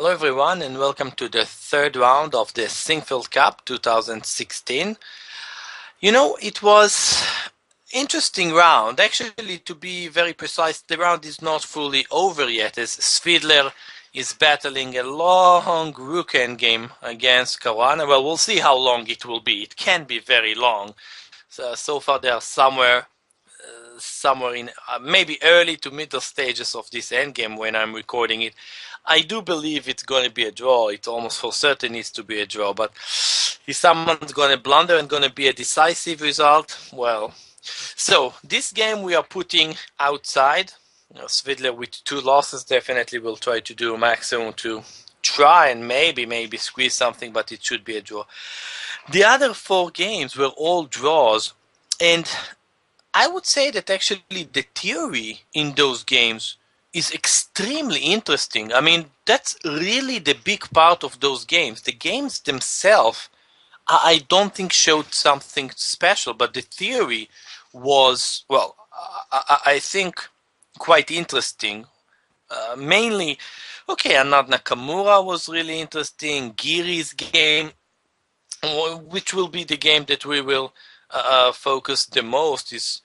Hello everyone and welcome to the third round of the Sinquefield Cup 2016. It was interesting round. Actually, to be very precise, the round is not fully over yet as Svidler is battling a long rook endgame against Caruana. Well, we'll see how long it will be. It can be very long. So far they are somewhere in maybe early to middle stages of this endgame when I'm recording it. I do believe it's going to be a draw. It almost for certain needs to be a draw. But if someone's going to blunder and going to be a decisive result, well. So this game we are putting outside. Svidler with 2 losses definitely will try to do maximum to try and maybe squeeze something, but it should be a draw. The other 4 games were all draws, and I would say that actually the theory in those games is extremely interesting. I mean, that's really the big part of those games. The games themselves, I don't think showed something special, but the theory was, well, I think quite interesting. Mainly, Anand Nakamura was really interesting. Giri's game, which will be the game that we will focus the most, is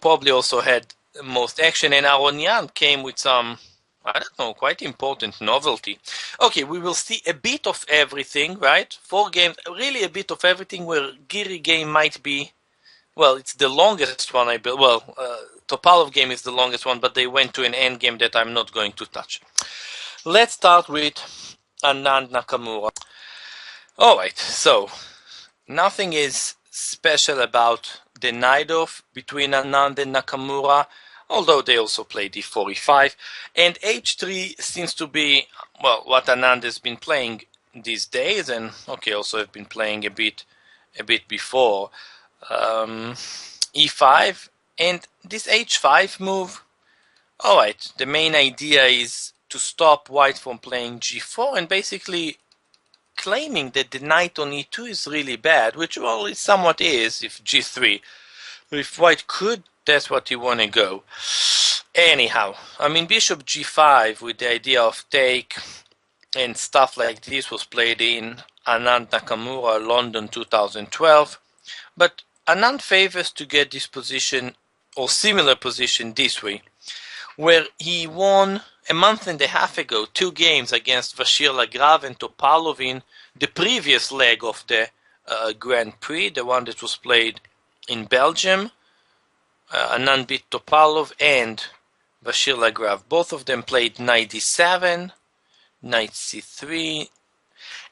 probably also had most action, and Aronian came with some, I don't know, quite important novelty. Okay, we will see a bit of everything, right? 4 games, really a bit of everything, where Giri game might be, well, it's the longest one, Topalov game is the longest one, but they went to an end game that I'm not going to touch. Let's start with Anand Nakamura. Alright, so nothing is special about the night-off between Anand and Nakamura, although they also play d4, e5, and h3 seems to be, well, what Anand has been playing these days, and also have been playing a bit before. E5, and this h5 move, alright, the main idea is to stop white from playing g4 and basically claiming that the knight on e2 is really bad, which, well, it somewhat is if g3. If white could, that's what you want to go. Anyhow, I mean, bishop g5 with the idea of take and stuff like this was played in Anand Nakamura London 2012, but Anand favors to get this position or similar position this way, where he won a month and a half ago 2 games against Vachier-Lagrave and Topalov in the previous leg of the Grand Prix, the one that was played in Belgium. Anand beat Topalov and Vachier-Lagrave. Both of them played knight d7, knight c3,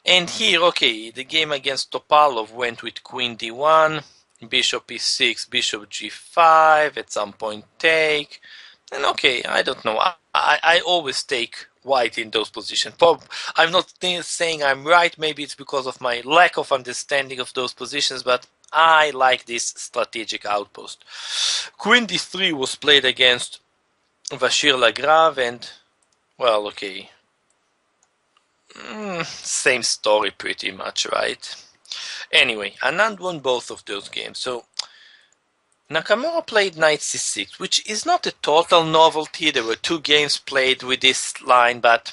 and here, the game against Topalov went with queen d1, bishop e6, bishop g5, at some point take. And I don't know. I always take white in those positions. I'm not saying I'm right. Maybe it's because of my lack of understanding of those positions, but I like this strategic outpost. Queen d3 was played against Vachier-Lagrave, and, well, same story pretty much, right? Anyway, Anand won both of those games. So Nakamura played knight c6, which is not a total novelty. There were 2 games played with this line, but,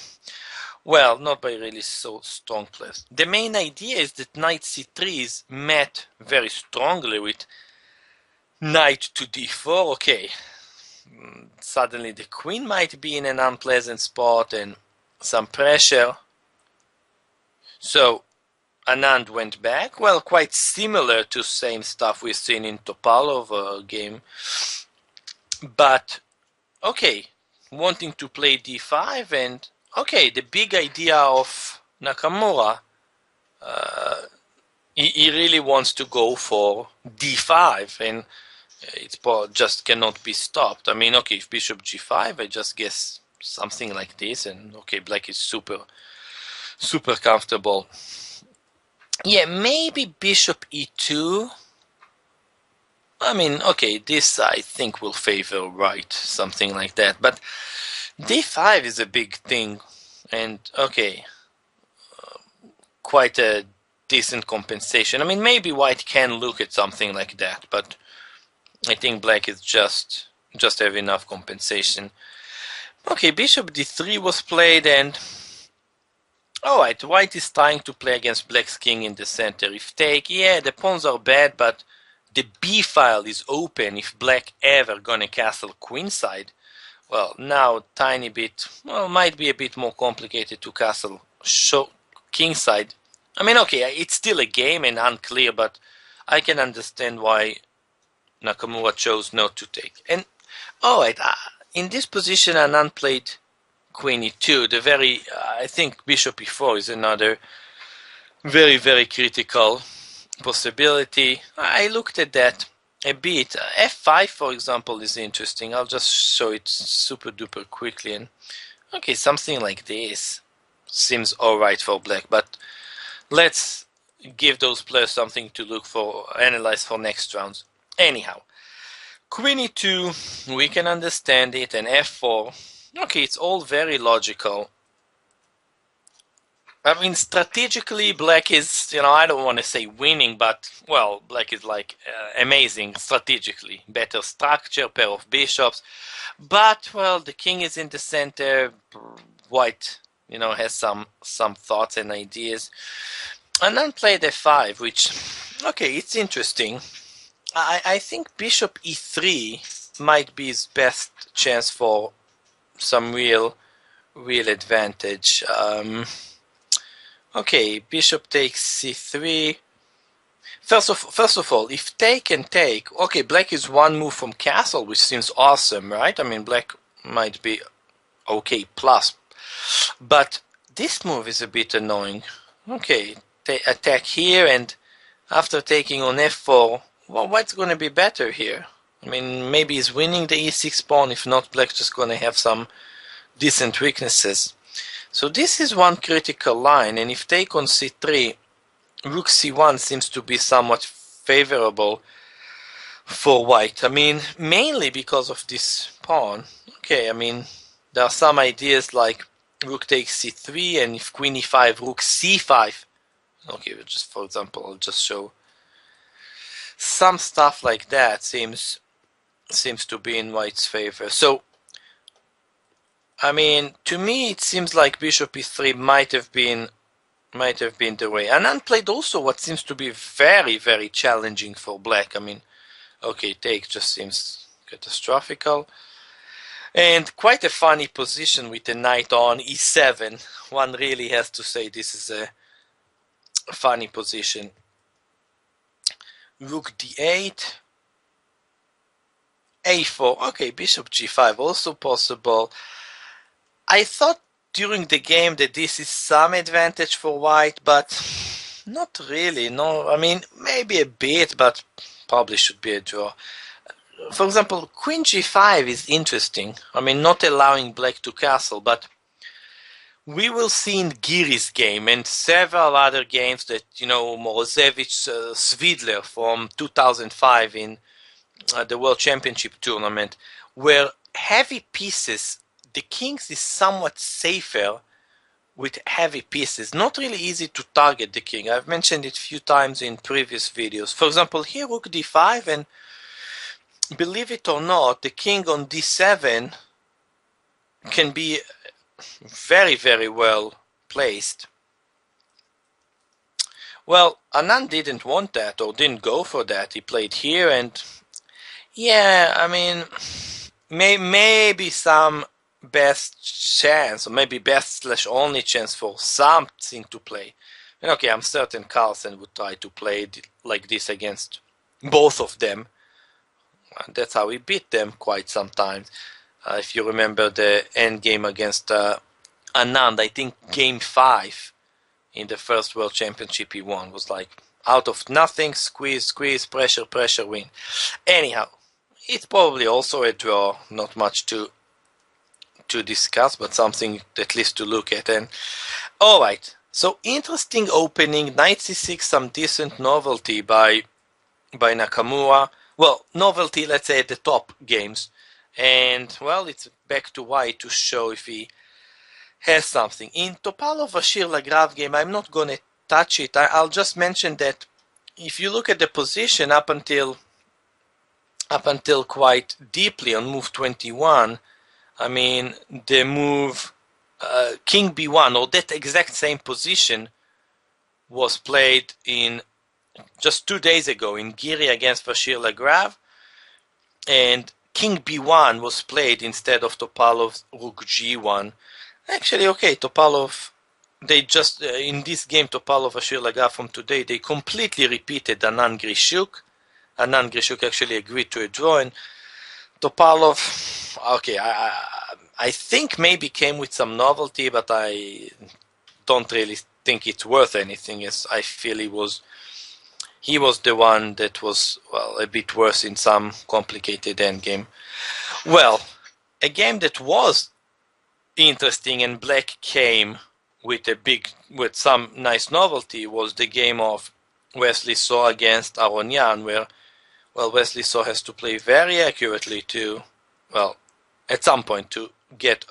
well, not by really so strong players. The main idea is that knight c3 is met very strongly with knight to d4. Suddenly the queen might be in an unpleasant spot and some pressure. So Anand went back, well, quite similar to same stuff we've seen in Topalov game. But, wanting to play d5, and, the big idea of Nakamura, he really wants to go for d5, and it just cannot be stopped. I mean, if bishop g5, I just guess something like this, and, black is super comfortable. Yeah, maybe bishop e2. I mean, this I think will favor white, something like that. But d5 is a big thing, and quite a decent compensation. I mean, maybe white can look at something like that, but I think black is just have enough compensation. Bishop d3 was played, and Alright, white is trying to play against black's king in the center. If take, yeah, the pawns are bad, but the b file is open if black ever gonna castle queenside. Well, now tiny bit, well, might be a bit more complicated to castle kingside. I mean, okay, it's still a game and unclear, but I can understand why Nakamura chose not to take. And alright, in this position an unplayed queen e2, the very, I think bishop e4 is another very, very critical possibility. I looked at that a bit. F5, for example, is interesting. I'll just show it super duper quickly. And okay, something like this seems alright for black, but let's give those players something to look for, analyze for next rounds. Anyhow, queen e2, we can understand it, and f4. Okay, it's all very logical. I mean, strategically, black is, I don't want to say winning, but, well, black is like amazing strategically. Better structure, pair of bishops. But, well, the king is in the center. White, has some thoughts and ideas. And then played f5, which, okay, it's interesting. I think bishop e3 might be his best chance for some real advantage. Okay, bishop takes c3. First of all, if take and take, okay, black is one move from castle, which seems awesome, right? I mean, black might be okay plus, but this move is a bit annoying. Okay, attack here, and after taking on f4, well, what's going to be better here? I mean, maybe he's winning the e6 pawn. If not, black's just going to have some decent weaknesses. So this is one critical line, and if take on c3, rook c1 seems to be somewhat favorable for white. I mean, mainly because of this pawn. Okay, I mean, there are some ideas like rook takes c3, and if queen e5, rook c5. Okay, just for example, I'll just show some stuff like that seems to be in white's favor. So, I mean, to me, it seems like bishop e3 might have been the way. And unplayed also what seems to be very, very challenging for black. I mean, okay, take just seems catastrophical. And quite a funny position with the knight on e7. One really has to say this is a funny position. Rook d8. a4. Okay, bishop g5 also possible. I thought during the game that this is some advantage for white, but not really. No, I mean, maybe a bit, but probably should be a draw. For example, queen g5 is interesting. I mean, not allowing black to castle, but we will see in Giri's game and several other games that, Morozevich, Svidler from 2005 in the World Championship tournament, where heavy pieces, the kings is somewhat safer with heavy pieces. Not really easy to target the king. I've mentioned it a few times in previous videos. For example, here rook d5, and believe it or not, the king on d7 can be very, very well placed. Well, Anand didn't want that, or didn't go for that. He played here, and yeah, I mean, maybe some best chance, or maybe best / only chance for something to play. And okay, I'm certain Carlsen would try to play like this against both of them. And that's how he beat them quite sometimes. If you remember the end game against Anand, I think game 5 in the first World Championship he won was like out of nothing, squeeze, pressure, win. Anyhow, it's probably also a draw, not much to discuss, but something at least to look at. And alright, so interesting opening, knight c6, some decent novelty by Nakamura. Well, novelty, let's say, at the top games. And, well, it's back to white to show if he has something. In Topalov-Bashir Lagrave game, I'm not going to touch it. I'll just mention that if you look at the position up until quite deeply on move 21, I mean, the move king b1, or that exact same position, was played in just 2 days ago in Giri against Bashir Lagrave, and king b1 was played instead of Topalov's rook g1. Actually, okay, Topalov, they just, in this game, Topalov, Bashir Lagrave from today, they completely repeated Anand Grishuk. Anand Grishuk actually agreed to a draw, and Topalov, okay, I think maybe came with some novelty, but I don't really think it's worth anything, as I feel he was the one that was, well, a bit worse in some complicated endgame. Well, a game that was interesting and black came with some nice novelty was the game of Wesley So against Aronian, where, well, Wesley So has to play very accurately to, well, at some point to get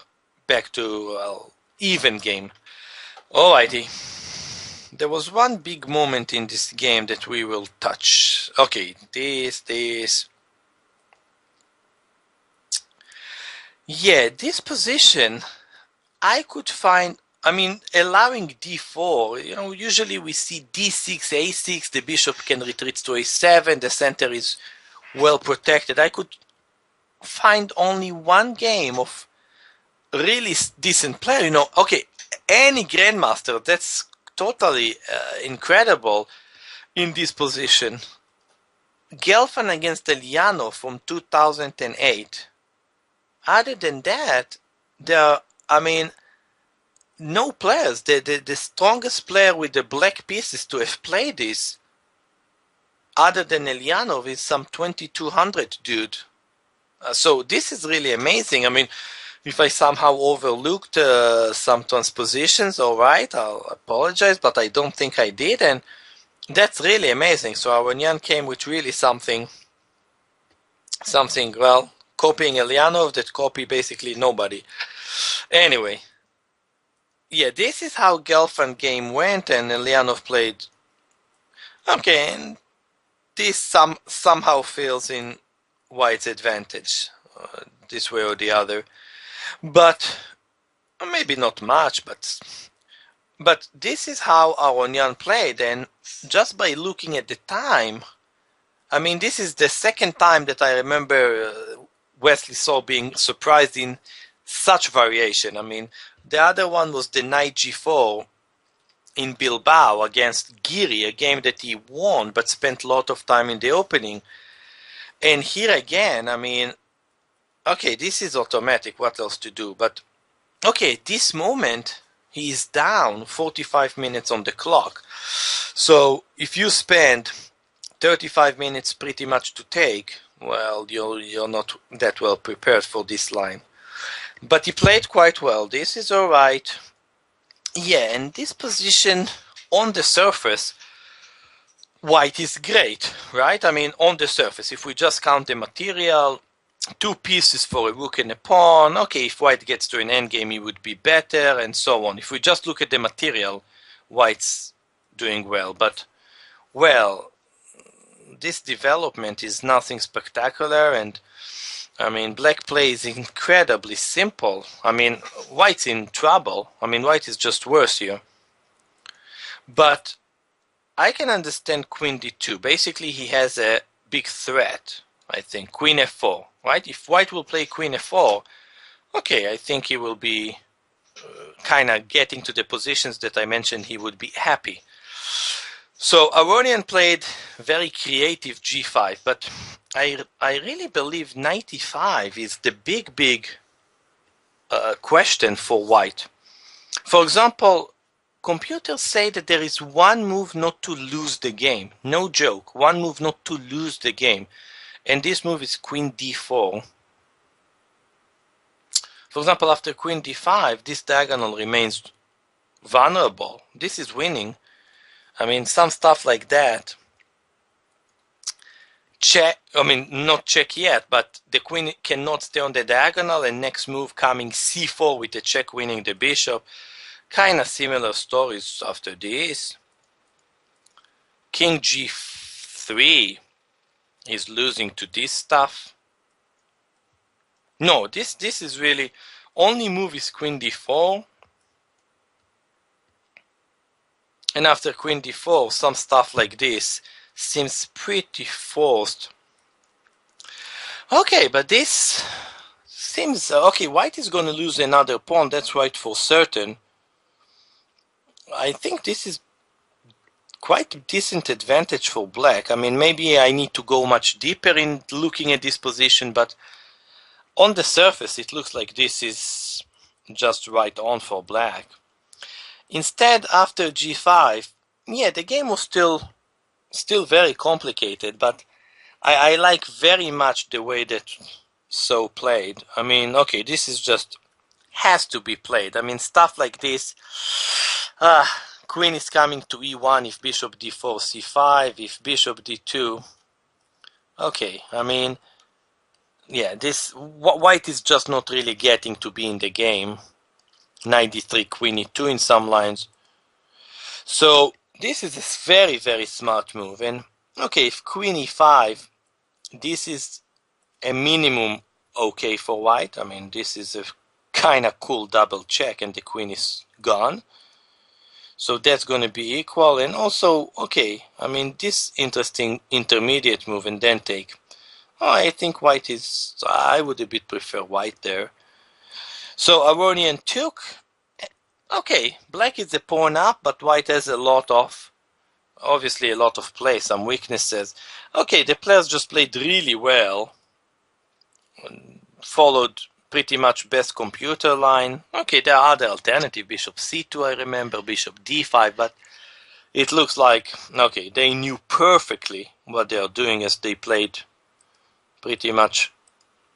back to, well, even game. Alrighty. There was one big moment in this game that we will touch. Okay, this. Yeah, this position, I could find, I mean, allowing d4, usually we see d6, a6, the bishop can retreat to a7, the center is well protected. I could find only one game of really decent player, okay, any grandmaster, that's totally incredible in this position. Gelfand against Eliano from 2008. Other than that, no players. The strongest player with the black pieces to have played this, other than Elianov, is some 2200 dude. So this is really amazing. I mean, if I somehow overlooked some transpositions, all right, I'll apologize, but I don't think I did, and that's really amazing. So Aronian came with really something, well, copying Elianov that copy basically nobody. Anyway, yeah, this is how Gelfand game went, and Elianov played. Okay, and this somehow feels in White's advantage, this way or the other. But maybe not much, but this is how Aronian played, and just by looking at the time, I mean, this is the second time that I remember Wesley So being surprised in such variation. I mean, the other one was the knight g4 in Bilbao against Giri, a game that he won but spent a lot of time in the opening. And here again, I mean, okay, this is automatic, what else to do? But, okay, this moment, he is down 45 minutes on the clock. So, if you spend 35 minutes pretty much to take, well, you're not that well prepared for this line. But he played quite well. This is alright. Yeah, and this position on the surface, White is great, right? I mean, on the surface, if we just count the material, 2 pieces for a rook and a pawn, okay, if White gets to an endgame, he would be better, and so on. If we just look at the material, White's doing well. But, well, this development is nothing spectacular, and I mean, black play is incredibly simple. I mean, White's in trouble. I mean, White is just worse here. But I can understand queen d2. Basically, he has a big threat, I think. Queen f4, right? If White will play queen f4, okay, I think he will be kind of getting to the positions that I mentioned he would be happy. So Aronian played very creative g5, but I really believe knight e5 is the big question for White. For example, computers say that there is one move not to lose the game. No joke, one move not to lose the game. And this move is queen d4. For example, after queen d5, this diagonal remains vulnerable. This is winning. I mean, some stuff like that. Check, I mean, not check yet, but the queen cannot stay on the diagonal, and next move coming c4 with the check winning the bishop. Kind of similar stories after this. King g3 is losing to this stuff. No, this is really, only move is queen d4. And after queen d4, some stuff like this seems pretty forced. Okay, but this seems... okay, white is going to lose another pawn, that's right for certain. I think this is quite a decent advantage for black. I mean, maybe I need to go much deeper in looking at this position, but on the surface it looks like this is just right on for black. Instead, after g5, yeah, the game was still very complicated, but I like very much the way that So played. I mean, okay, this is just has to be played. I mean, stuff like this. Queen is coming to e1 if bishop d4, c5, if bishop d2. Okay, I mean, yeah, this white is just not really getting to be in the game. Knight d3, queen e2 in some lines. So this is a very, very smart move. And okay, if queen e5, this is a minimum okay for white. I mean, this is a kind of cool double check and the queen is gone. So that's going to be equal. And also, okay, I mean, this interesting intermediate move and then take. Oh, I think white is... I would a bit prefer white there. So Aronian took. Okay, black is a pawn up, but white has a lot of... obviously a lot of play, some weaknesses. Okay, the players just played really well. Followed pretty much best computer line. Okay, there are other alternative, bishop c2 I remember, bishop d5, but it looks like, okay, they knew perfectly what they are doing as they played pretty much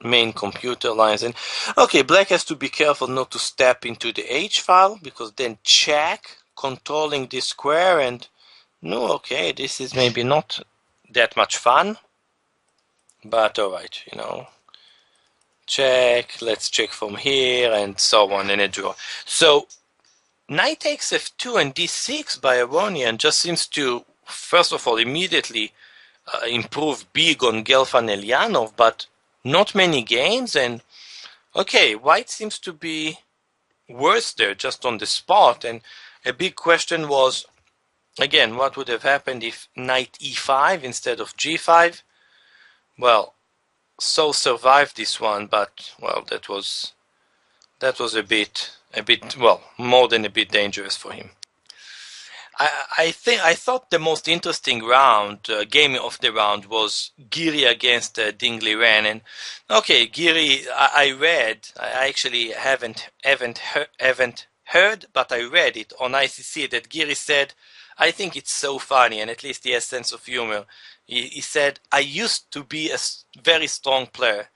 main computer lines. And okay, black has to be careful not to step into the h file, because then check, controlling this square, and no, okay, this is maybe not that much fun, but alright, you know. Check, let's check from here, and so on, and a draw. So, knight takes f2 and d6 by Aronian just seems to, first of all, immediately improve big on Gelfand Elyanov, but not many games, and okay, white seems to be worse there, just on the spot, and a big question was, again, what would have happened if knight e5 instead of g5? Well, So survived this one, but well, that was a bit well, more than a bit dangerous for him. I thought the most interesting round game of the round was Giri against Ding Liren, and okay, Giri, I actually haven't heard, but I read it on ICC that Giri said, I think it's so funny, and at least he has sense of humor. He said, I used to be a very strong player.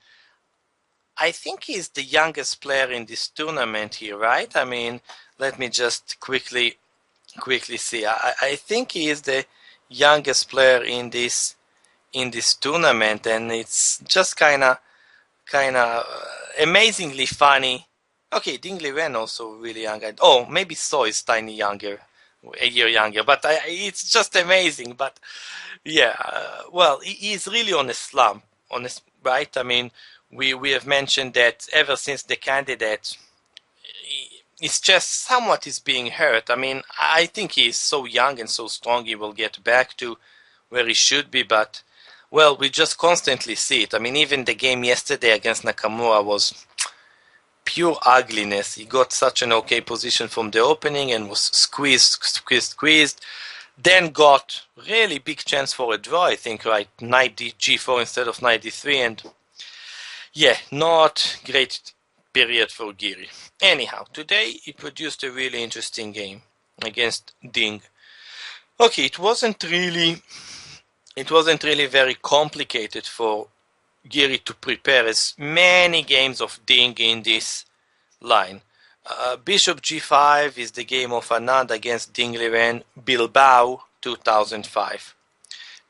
I think he's the youngest player in this tournament here, right? I mean, let me just quickly see. I think he is the youngest player in this tournament, and it's just kind of amazingly funny. Okay, Ding Liren also really young. Oh, maybe So is tiny younger, a year younger, but it's just amazing. But yeah, well, he's really on a slump, right? I mean, we have mentioned that ever since the candidate, it's just somewhat is being hurt. I mean, I think he's so young and so strong, he will get back to where he should be, but well, we just constantly see it. I mean, even the game yesterday against Nakamura was pure ugliness. He got such an okay position from the opening and was squeezed. Then got really big chance for a draw, I think, right? Knight g4 instead of knight d3, and yeah, not great period for Giri. Anyhow, today he produced a really interesting game against Ding. Okay, it wasn't really very complicated for Giri to prepare, as many games of Ding in this line. Bishop g5 is the game of Anand against Ding Liren, Bilbao 2005.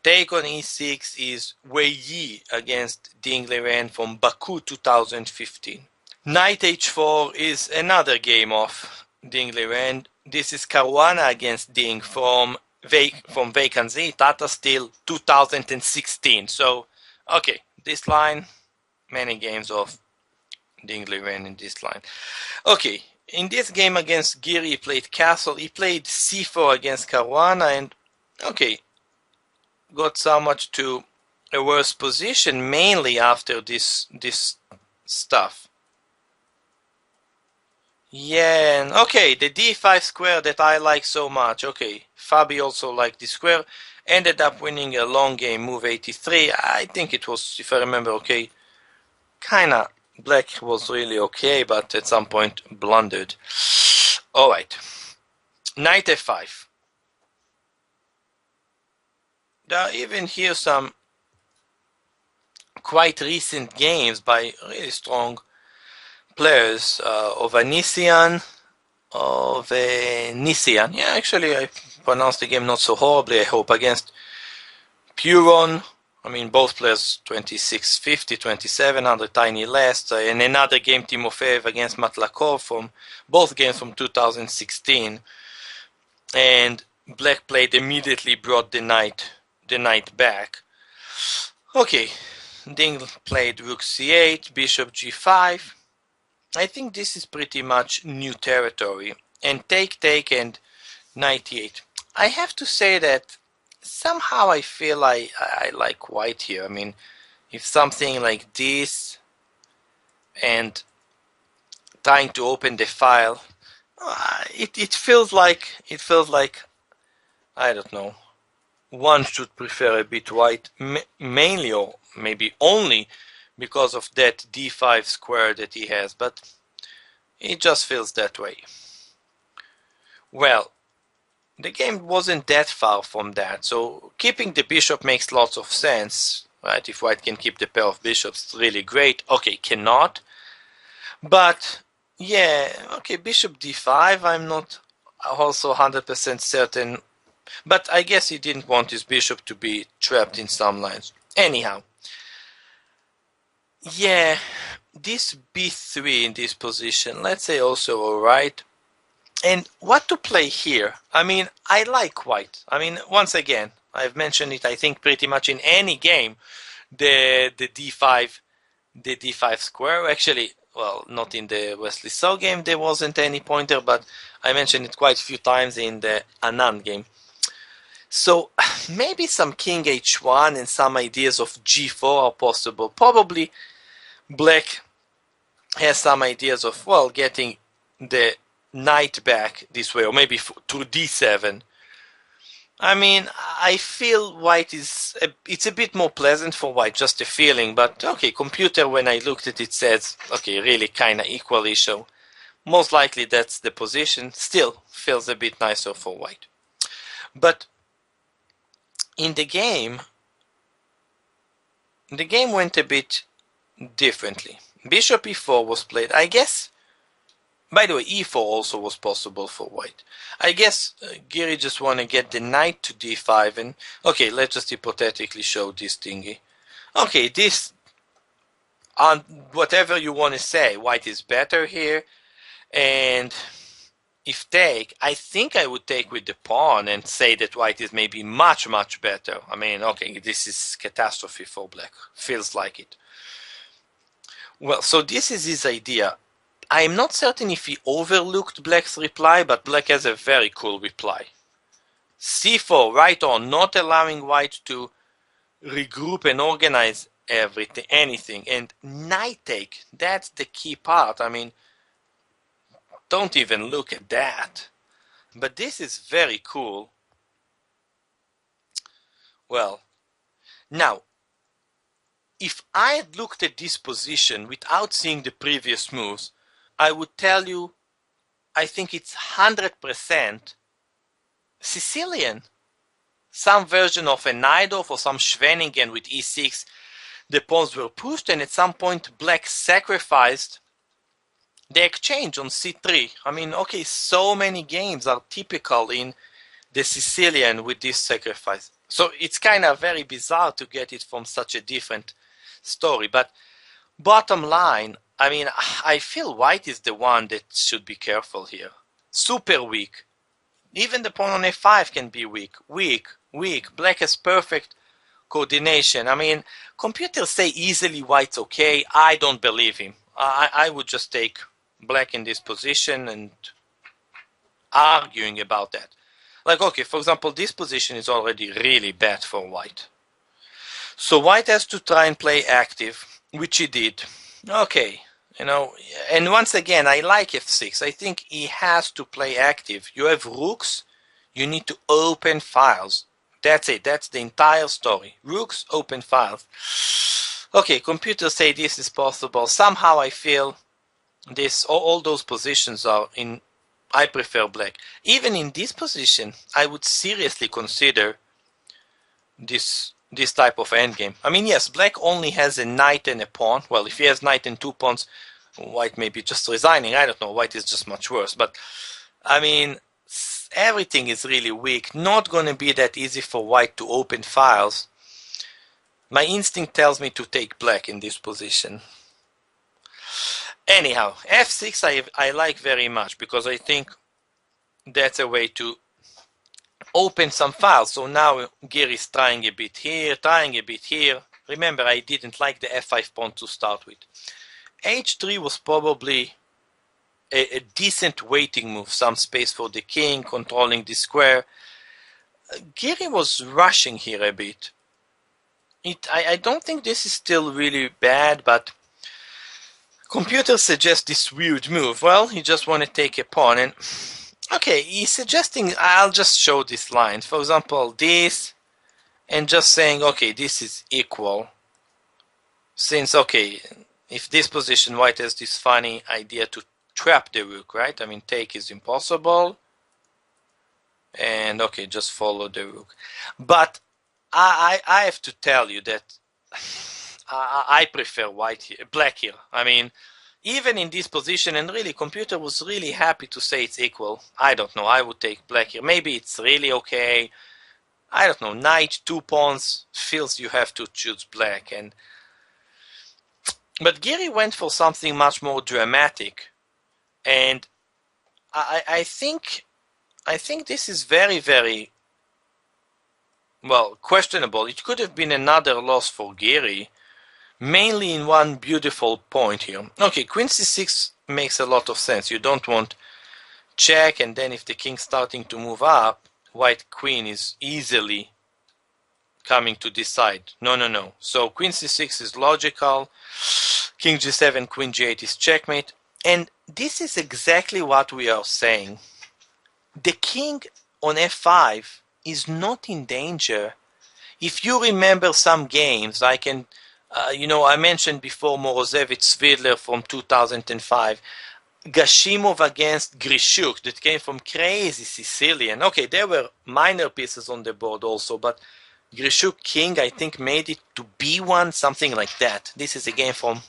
Take on e6 is Wei Yi against Ding Liren from Baku 2015. Knight h4 is another game of Ding Liren. This is Caruana against Ding from Vacancy, Tata Steel 2016. So, okay, this line, many games of Ding Liren in this line. Okay, In this game against Giri, he played castle. He played c4 against Caruana, and okay, got somewhat to a worse position, mainly after this stuff. Yeah, okay, the d5 square that I like so much. Okay, Fabi also liked this square. Ended up winning a long game, move 83. I think it was, if I remember okay, kinda black was really okay, but at some point blundered. Alright, knight f5. There are even here some quite recent games by really strong players of Anisian, Yeah, actually, I pronounced the game not so horribly, I hope, against Puron. I mean, both players 2650, 2700, tiny less. And another game, Timofeev against Matlakov, from both games from 2016. And black played immediately brought the knight back. Okay, Ding played rook c8, bishop g5. I think this is pretty much new territory. And take, and knight e8. I have to say that somehow I feel I like white here. I mean, if something like this and trying to open the file, it feels like I don't know. One should prefer a bit white, mainly or maybe only because of that d5 square that he has, but it just feels that way. Well, the game wasn't that far from that, so keeping the bishop makes lots of sense, right? If white can keep the pair of bishops, really great. Okay, cannot. But, yeah, okay, bishop d5, I'm not also 100% certain. But I guess he didn't want his bishop to be trapped in some lines. Anyhow, yeah, this b3 in this position, let's say also alright. And what to play here? I mean, I like white. I mean, once again, I've mentioned it, I think, pretty much in any game, the d5 square. Actually, well, not in the Wesley So game, there wasn't any pointer, but I mentioned it quite a few times in the Anand game. So maybe some king h1 and some ideas of g4 are possible. Probably black has some ideas of, well, getting the knight back this way, or maybe to d7. I mean, I feel white it's a bit more pleasant for white, just a feeling, but okay, computer, when I looked at it, says, okay, really kind of equally, so most likely that's the position. Still feels a bit nicer for white. But in the game went a bit differently. Bishop e4 was played, I guess. By the way, e4 also was possible for white. I guess Giri just want to get the knight to d5, and okay, let's just hypothetically show this thingy. Okay, this, on whatever you want to say, white is better here, and if take, I think I would take with the pawn and say that white is maybe much, much better. I mean, okay, this is catastrophe for black. Feels like it. Well, so this is his idea. I'm not certain if he overlooked black's reply, but black has a very cool reply. c4, right on, not allowing white to regroup and organize anything. And knight take, that's the key part. I mean, don't even look at that. But this is very cool. Well, now, if I had looked at this position without seeing the previous moves, I would tell you, I think it's 100% Sicilian. Some version of a Najdorf or some Schwenningen with e6. The pawns were pushed, and at some point black sacrificed the exchange on c3. I mean, okay, so many games are typical in the Sicilian with this sacrifice. So it's kind of very bizarre to get it from such a different story. But bottom line, I mean, I feel white is the one that should be careful here. Super weak. Even the pawn on f5 can be weak. Weak. Black has perfect coordination. I mean, computers say easily white's okay. I don't believe him. I would just take black in this position and arguing about that. Like, okay, for example, this position is already really bad for white. So white has to try and play active, which he did. Okay, you know, and once again, I like f6. I think he has to play active. You have rooks, you need to open files. That's it, that's the entire story. Rooks, open files. Okay, computers say this is possible. Somehow I feel this, all those positions are in, I prefer black. Even in this position, I would seriously consider this type of endgame. I mean, yes, black only has a knight and a pawn. Well, if he has knight and 2 pawns, white may be just resigning. I don't know. White is just much worse. But, I mean, everything is really weak. Not going to be that easy for white to open files. My instinct tells me to take black in this position. Anyhow, f6 I like very much because I think that's a way to open some files. So now Gear is trying a bit here, trying a bit here. Remember, I didn't like the f5 pawn to start with. h3 was probably a decent waiting move, some space for the king, controlling the square. Geary was rushing here a bit. I don't think this is still really bad, but computers suggest this weird move. Well, he just want to take a pawn, and okay, he's suggesting, I'll just show these lines. For example, this, and just saying, okay, this is equal. Since, okay, if this position, white has this funny idea to trap the rook, right? I mean, take is impossible. And, okay, just follow the rook. But I have to tell you that I prefer white here, black here. I mean, even in this position, and really, computer was really happy to say it's equal. I don't know, I would take black here. Maybe it's really okay. I don't know, knight, 2 pawns, feels you have to choose black. But Geary went for something much more dramatic. And I think this is very, very, well, questionable. It could have been another loss for Geary. Mainly in one beautiful point here. Okay, queen c6 makes a lot of sense. You don't want check, and then if the king's starting to move up, white queen is easily coming to this side. No. So queen c6 is logical. King g7, queen g8 is checkmate. And this is exactly what we are saying. The king on f5 is not in danger. If you remember some games, I mentioned before Morozevich-Svidler from 2005, Gashimov against Grishuk that came from crazy Sicilian. Okay, there were minor pieces on the board also, but Grishuk king, I think, made it to b1, something like that. This is a game from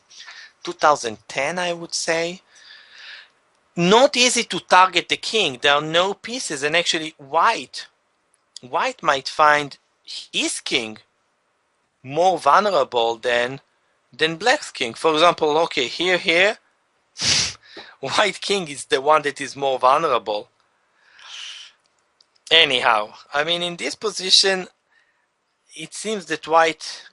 2010, I would say. Not easy to target the king. There are no pieces, and actually white might find his king more vulnerable than black's king. For example, okay, here, white king is the one that is more vulnerable. Anyhow, I mean, in this position, it seems that white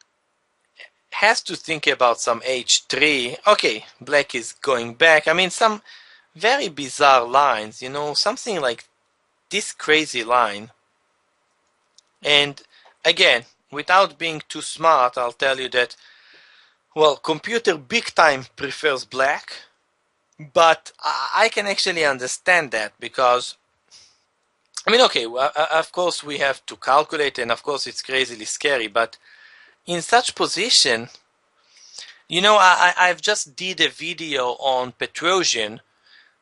has to think about some h3. Okay, black is going back. I mean, some very bizarre lines, something like this crazy line. And again, without being too smart, I'll tell you that, well, computer big time prefers black, but I can actually understand that because, I mean, okay, well, of course we have to calculate, and of course it's crazily scary, but in such position, I've just did a video on Petrosian.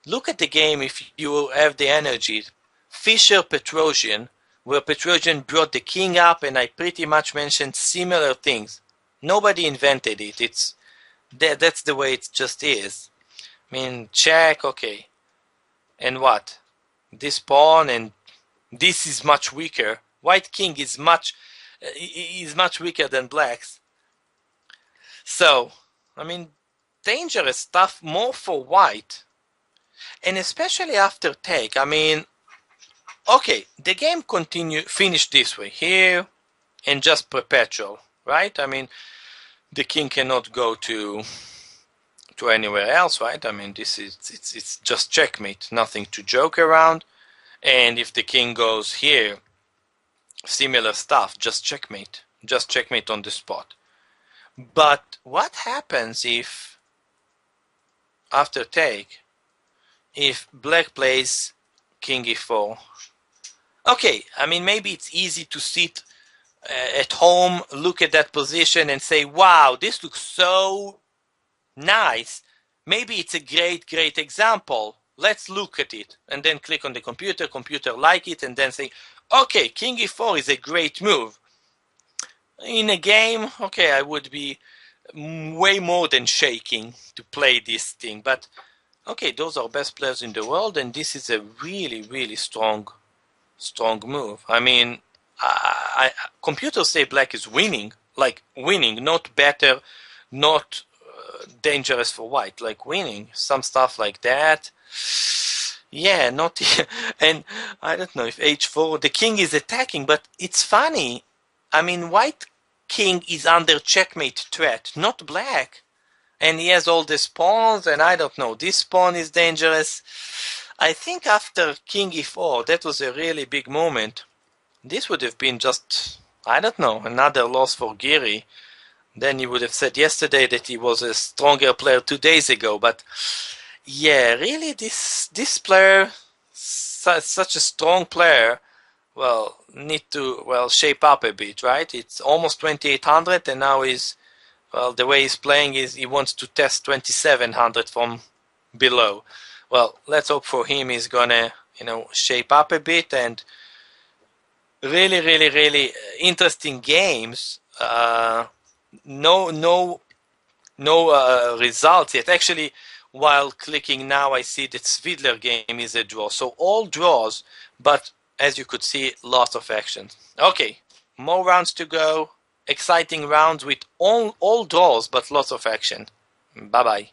Look at the game if you have the energy. Fischer-Petrosian, where Petrosian brought the king up, and I pretty much mentioned similar things. Nobody invented it. That's the way it just is. I mean, check, okay. And what? This pawn, and this is much weaker. White king is much weaker than black's. So, I mean, dangerous stuff more for white. And especially after take, I mean, okay, the game finished this way, here, and just perpetual, right? I mean, the king cannot go to to anywhere else, right? I mean, this is it's just checkmate, nothing to joke around. And if the king goes here, similar stuff, just checkmate on the spot. But what happens if after take, if black plays king e4? Okay, I mean, maybe it's easy to sit at home, look at that position and say, wow, this looks so nice. Maybe it's a great example. Let's look at it. And then click on the computer like it, and then say, okay, king e4 is a great move. In a game, okay, I would be way more than shaking to play this thing. But okay, those are best players in the world, and this is a really strong move. I mean, computers say black is winning, like winning, not better, not dangerous for white, like winning, some stuff like that. Yeah, not and I don't know if h4, the king is attacking, but it's funny. I mean, white king is under checkmate threat, not black. And he has all these pawns, and I don't know, this pawn is dangerous. I think after king e4, that was a really big moment. This would have been just, I don't know, another loss for Giri. Then he would have said yesterday that he was a stronger player 2 days ago. But yeah, really, this player, such a strong player, well, need to, well, shape up a bit, right? It's almost 2800, and now he's, well, the way he's playing is he wants to test 2700 from below. Well, let's hope for him he's gonna, shape up a bit, and really interesting games. No results yet. Actually, while clicking now, I see that Svidler game is a draw. So all draws, but as you could see, lots of action. Okay, more rounds to go. Exciting rounds with all draws, but lots of action. Bye-bye.